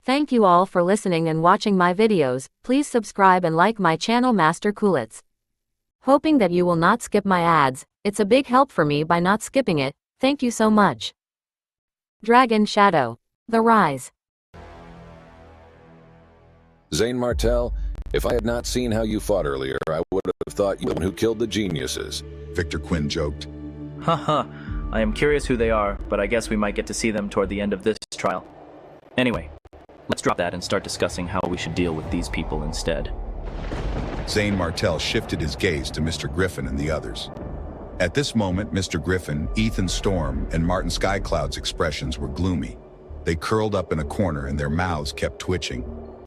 Thank you all for listening and watching my videos. Please subscribe and like my channel Master Coolitz. Hoping that you will not skip my ads, it's a big help for me by not skipping it. Thank you so much. Dragon Shadow. The Rise. Zane Martel, if I had not seen how you fought earlier, I would have thought you were the one who killed the geniuses. Victor Quinn joked. Haha, I am curious who they are, but I guess we might get to see them toward the end of this trial. Anyway, let's drop that and start discussing how we should deal with these people instead. Zane Martel shifted his gaze to Mr. Griffin and the others. At this moment, Mr. Griffin, Ethan Storm, and Martin Skycloud's expressions were gloomy. They curled up in a corner and their mouths kept twitching.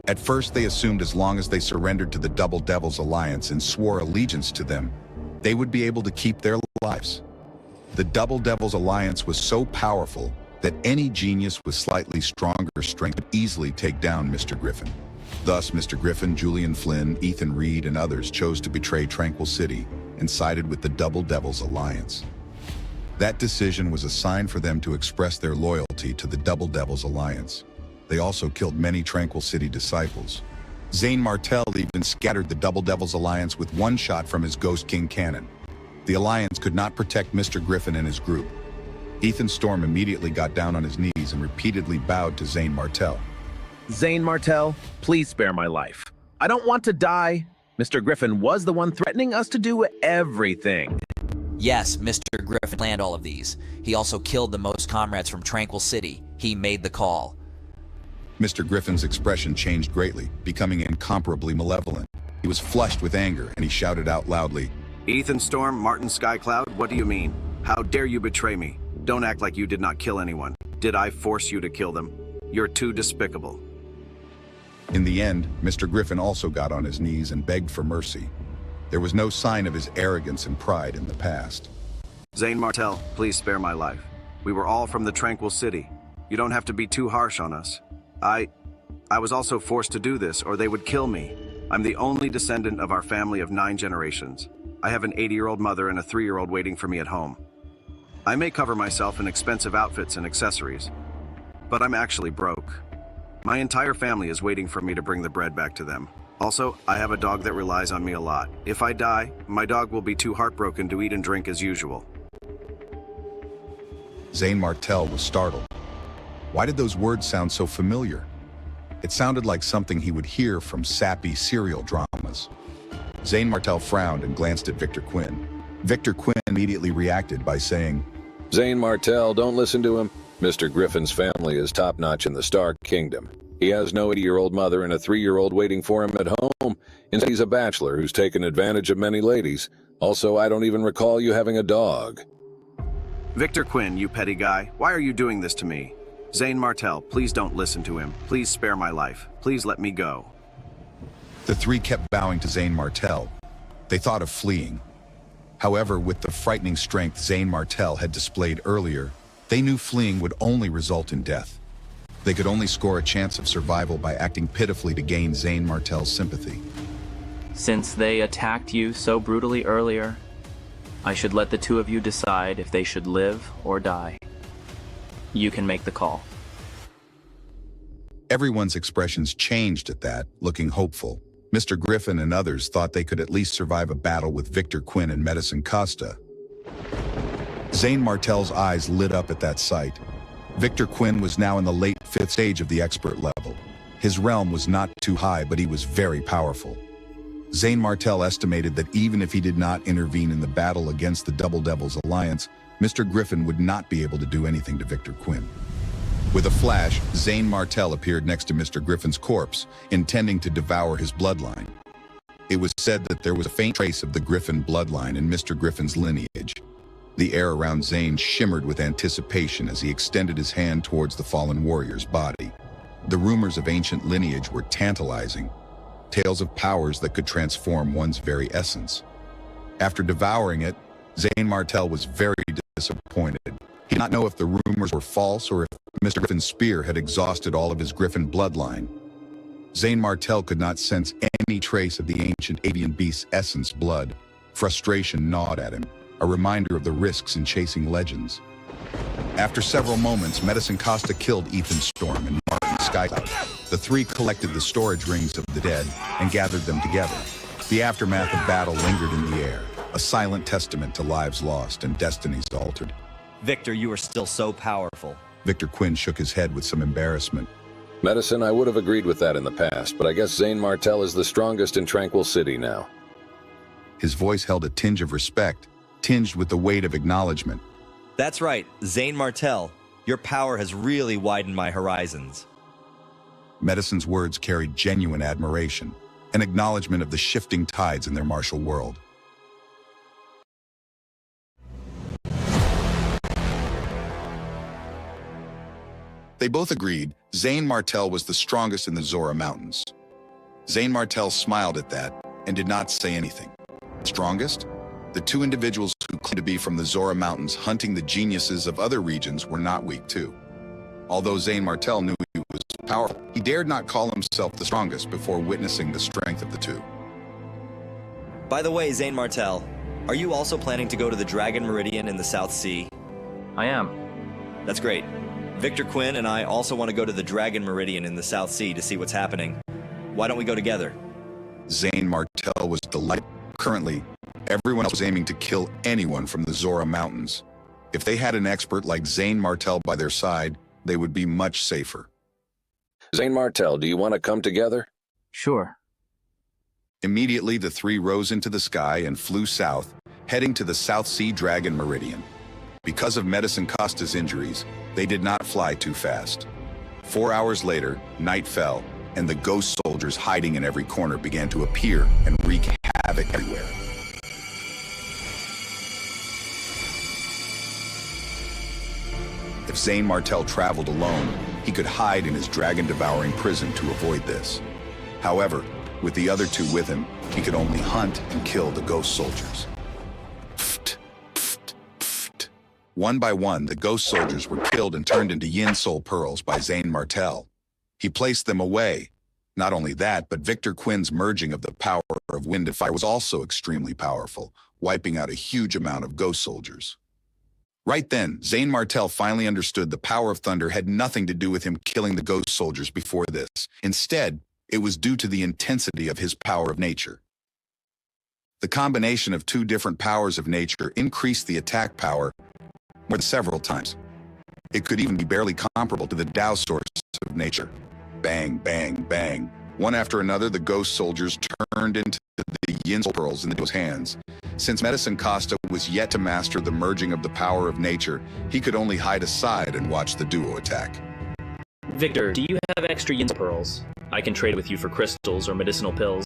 At first, they assumed as long as they surrendered to the Double Devils Alliance and swore allegiance to them, they would be able to keep their lives. The Double Devils Alliance was so powerful that any genius with slightly stronger strength could easily take down Mr. Griffin. Thus, Mr. Griffin, Julian Flynn, Ethan Reed, and others chose to betray Tranquil City and sided with the Double Devils Alliance. That decision was a sign for them to express their loyalty to the Double Devils Alliance. They also killed many Tranquil City disciples. Zane Martel even scattered the Double Devils Alliance with one shot from his Ghost King cannon. The Alliance could not protect Mr. Griffin and his group. Ethan Storm immediately got down on his knees and repeatedly bowed to Zane Martel. Zane Martel, please spare my life. I don't want to die. Mr. Griffin was the one threatening us to do everything. Yes, Mr. Griffin planned all of these. He also killed the most comrades from Tranquil City. He made the call. Mr. Griffin's expression changed greatly, becoming incomparably malevolent. He was flushed with anger, and he shouted out loudly, Ethan Storm, Martin Skycloud, what do you mean? How dare you betray me? Don't act like you did not kill anyone. Did I force you to kill them? You're too despicable. In the end, Mr. Griffin also got on his knees and begged for mercy. There was no sign of his arrogance and pride in the past. Zane Martel, please spare my life. We were all from the Tranquil City. You don't have to be too harsh on us. I was also forced to do this, or they would kill me. I'm the only descendant of our family of 9 generations. I have an 80-year-old mother and a 3-year-old waiting for me at home. I may cover myself in expensive outfits and accessories, but I'm actually broke. My entire family is waiting for me to bring the bread back to them. Also, I have a dog that relies on me a lot. If I die, my dog will be too heartbroken to eat and drink as usual. Zane Martel was startled. Why did those words sound so familiar? It sounded like something he would hear from sappy serial dramas. Zane Martel frowned and glanced at Victor Quinn. Victor Quinn immediately reacted by saying, Zane Martel, don't listen to him. Mr. Griffin's family is top-notch in the Stark Kingdom. He has no 80-year-old mother and a 3-year-old waiting for him at home. Instead, he's a bachelor who's taken advantage of many ladies. Also, I don't even recall you having a dog. Victor Quinn, you petty guy, why are you doing this to me? Zane Martel, please don't listen to him. Please spare my life. Please let me go. The three kept bowing to Zane Martel. They thought of fleeing. However, with the frightening strength Zane Martel had displayed earlier, they knew fleeing would only result in death. They could only score a chance of survival by acting pitifully to gain Zane Martel's sympathy. Since they attacked you so brutally earlier, I should let the two of you decide if they should live or die. You can make the call. Everyone's expressions changed at that, looking hopeful. Mr. Griffin and others thought they could at least survive a battle with Victor Quinn and Medicine Costa. Zane Martel's eyes lit up at that sight. Victor Quinn was now in the late 5th stage of the expert level. His realm was not too high, but he was very powerful. Zane Martel estimated that even if he did not intervene in the battle against the Double Devils Alliance, Mr. Griffin would not be able to do anything to Victor Quinn. With a flash, Zane Martel appeared next to Mr. Griffin's corpse, intending to devour his bloodline. It was said that there was a faint trace of the Griffin bloodline in Mr. Griffin's lineage. The air around Zane shimmered with anticipation as he extended his hand towards the fallen warrior's body. The rumors of ancient lineage were tantalizing, tales of powers that could transform one's very essence. After devouring it, Zane Martel was very disappointed. He did not know if the rumors were false or if Mr. Griffin's spear had exhausted all of his Griffin bloodline. Zane Martel could not sense any trace of the ancient avian beast's essence blood. Frustration gnawed at him, a reminder of the risks in chasing legends. After several moments, Medicine Costa killed Ethan Storm and Martin Skycloud. The three collected the storage rings of the dead and gathered them together. The aftermath of battle lingered in the air, a silent testament to lives lost and destinies altered. Victor, you are still so powerful. Victor Quinn shook his head with some embarrassment. Medicine, I would have agreed with that in the past, but I guess Zane Martell is the strongest in Tranquil City now. His voice held a tinge of respect, tinged with the weight of acknowledgement. That's right, Zane Martell. Your power has really widened my horizons. Medicine's words carried genuine admiration, an acknowledgement of the shifting tides in their martial world. They both agreed Zane Martell was the strongest in the Zora Mountains. Zane Martell smiled at that and did not say anything. Strongest? The two individuals who claimed to be from the Zora Mountains hunting the geniuses of other regions were not weak too. Although Zane Martell knew he was powerful, he dared not call himself the strongest before witnessing the strength of the two. By the way, Zane Martell, are you also planning to go to the Dragon Meridian in the South Sea? I am. That's great. Victor Quinn and I also want to go to the Dragon Meridian in the South Sea to see what's happening. Why don't we go together? Zane Martell was delighted. Currently, everyone else was aiming to kill anyone from the Zora Mountains. If they had an expert like Zane Martell by their side, they would be much safer. Zane Martell, do you want to come together? Sure. Immediately, the three rose into the sky and flew south, heading to the South Sea Dragon Meridian. Because of Medicine Costa's injuries, they did not fly too fast. 4 hours later, night fell, and the ghost soldiers hiding in every corner began to appear and wreak havoc everywhere. If Zane Martell traveled alone, he could hide in his dragon-devouring prison to avoid this. However, with the other two with him, he could only hunt and kill the ghost soldiers. One by one, the ghost soldiers were killed and turned into Yin Soul Pearls by Zane Martell. He placed them away. Not only that, but Victor Quinn's merging of the power of wind and fire was also extremely powerful, wiping out a huge amount of ghost soldiers. Right then, Zane Martell finally understood the power of thunder had nothing to do with him killing the ghost soldiers before this. Instead, it was due to the intensity of his power of nature. The combination of two different powers of nature increased the attack power more than several times. It could even be barely comparable to the Tao source of nature. Bang, bang, bang. One after another, the ghost soldiers turned into the Yin Soul Pearls in those hands. Since Medicine Costa was yet to master the merging of the power of nature, he could only hide aside and watch the duo attack. Victor, do you have extra Yin pearls? I can trade with you for crystals or medicinal pills.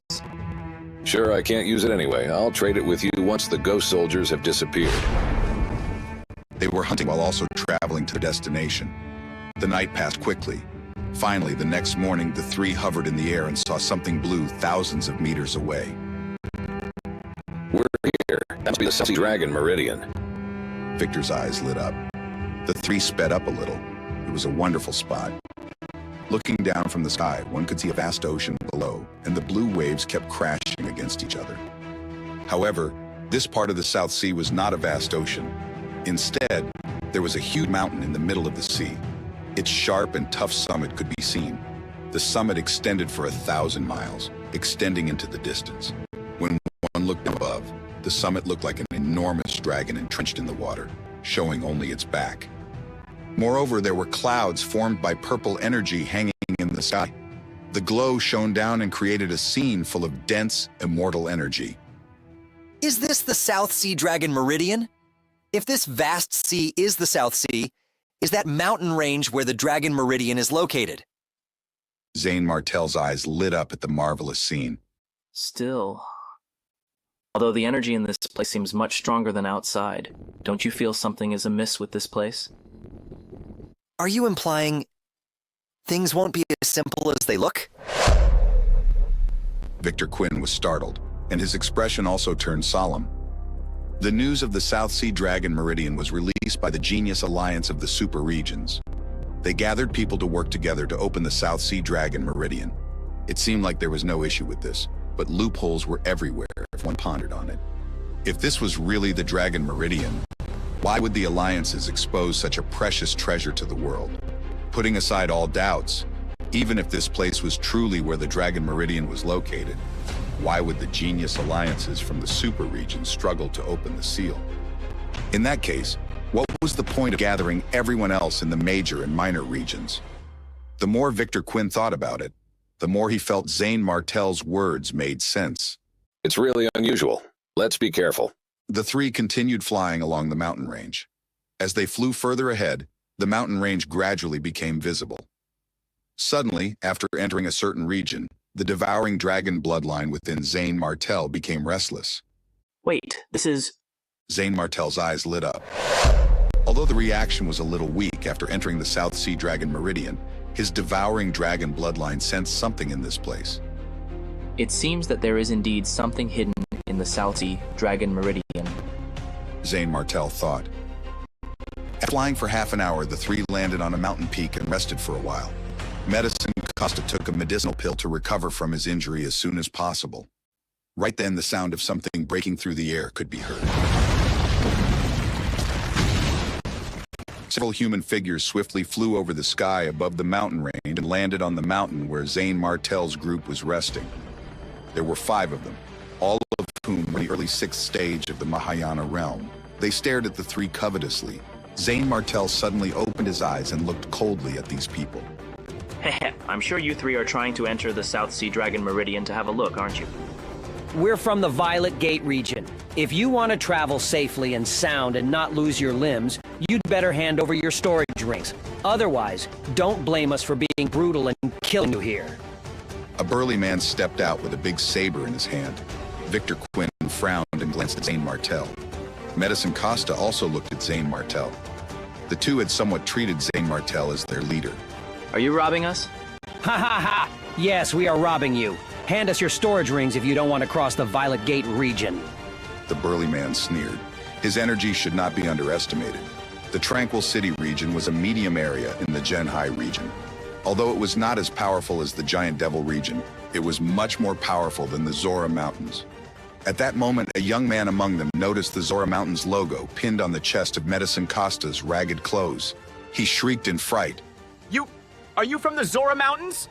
Sure, I can't use it anyway. I'll trade it with you once the ghost soldiers have disappeared. They were hunting while also traveling to their destination. The night passed quickly. Finally, the next morning, the three hovered in the air and saw something blue thousands of meters away. We're here. That must be the South Sea Dragon Meridian. Victor's eyes lit up. The three sped up a little. It was a wonderful spot. Looking down from the sky, one could see a vast ocean below, and the blue waves kept crashing against each other. However, this part of the South Sea was not a vast ocean. Instead, there was a huge mountain in the middle of the sea. Its sharp and tough summit could be seen. The summit extended for 1,000 miles, extending into the distance. When one looked above, the summit looked like an enormous dragon entrenched in the water, showing only its back. Moreover, there were clouds formed by purple energy hanging in the sky. The glow shone down and created a scene full of dense, immortal energy. Is this the South Sea Dragon Meridian? If this vast sea is the South Sea, is that mountain range where the Dragon Meridian is located? Zane Martell's eyes lit up at the marvelous scene. Still, although the energy in this place seems much stronger than outside, don't you feel something is amiss with this place? Are you implying things won't be as simple as they look? Victor Quinn was startled, and his expression also turned solemn. The news of the South Sea Dragon Meridian was released by the Genius Alliance of the Super Regions. They gathered people to work together to open the South Sea Dragon Meridian. It seemed like there was no issue with this, but loopholes were everywhere if one pondered on it. If this was really the Dragon Meridian, why would the alliances expose such a precious treasure to the world? Putting aside all doubts, Even if this place was truly where the Dragon Meridian was located, why would the genius alliances from the super region struggle to open the seal? In that case, what was the point of gathering everyone else in the major and minor regions? The more Victor Quinn thought about it, the more he felt Zane Martel's words made sense. It's really unusual. Let's be careful. The three continued flying along the mountain range. As they flew further ahead, the mountain range gradually became visible. Suddenly, after entering a certain region, the devouring dragon bloodline within Zane Martel became restless. Wait, this is... Zane Martel's eyes lit up. Although the reaction was a little weak after entering the South Sea Dragon Meridian, his devouring dragon bloodline sensed something in this place. It seems that there is indeed something hidden in the South Sea Dragon Meridian. Zane Martel thought. After flying for half an hour, the three landed on a mountain peak and rested for a while. Medicine Costa took a medicinal pill to recover from his injury as soon as possible. Right then, the sound of something breaking through the air could be heard. Several human figures swiftly flew over the sky above the mountain range and landed on the mountain where Zane Martel's group was resting. There were 5 of them, all of whom were in the early 6th stage of the Mahayana realm. They stared at the three covetously. Zane Martel suddenly opened his eyes and looked coldly at these people. I'm sure you three are trying to enter the South Sea Dragon Meridian to have a look, aren't you? We're from the Violet Gate region. If you want to travel safely and sound and not lose your limbs, you'd better hand over your storage rings. Otherwise, don't blame us for being brutal and killing you here. A burly man stepped out with a big saber in his hand. Victor Quinn frowned and glanced at Zane Martel. Medicine Costa also looked at Zane Martel. The two had somewhat treated Zane Martel as their leader. Are you robbing us? Ha ha ha! Yes, we are robbing you. Hand us your storage rings if you don't want to cross the Violet Gate region. The burly man sneered. His energy should not be underestimated. The Tranquil City region was a medium area in the Genhai region. Although it was not as powerful as the Giant Devil region, it was much more powerful than the Zora Mountains. At that moment, a young man among them noticed the Zora Mountains logo pinned on the chest of Medicine Costa's ragged clothes. He shrieked in fright. Are you from the Zora Mountains?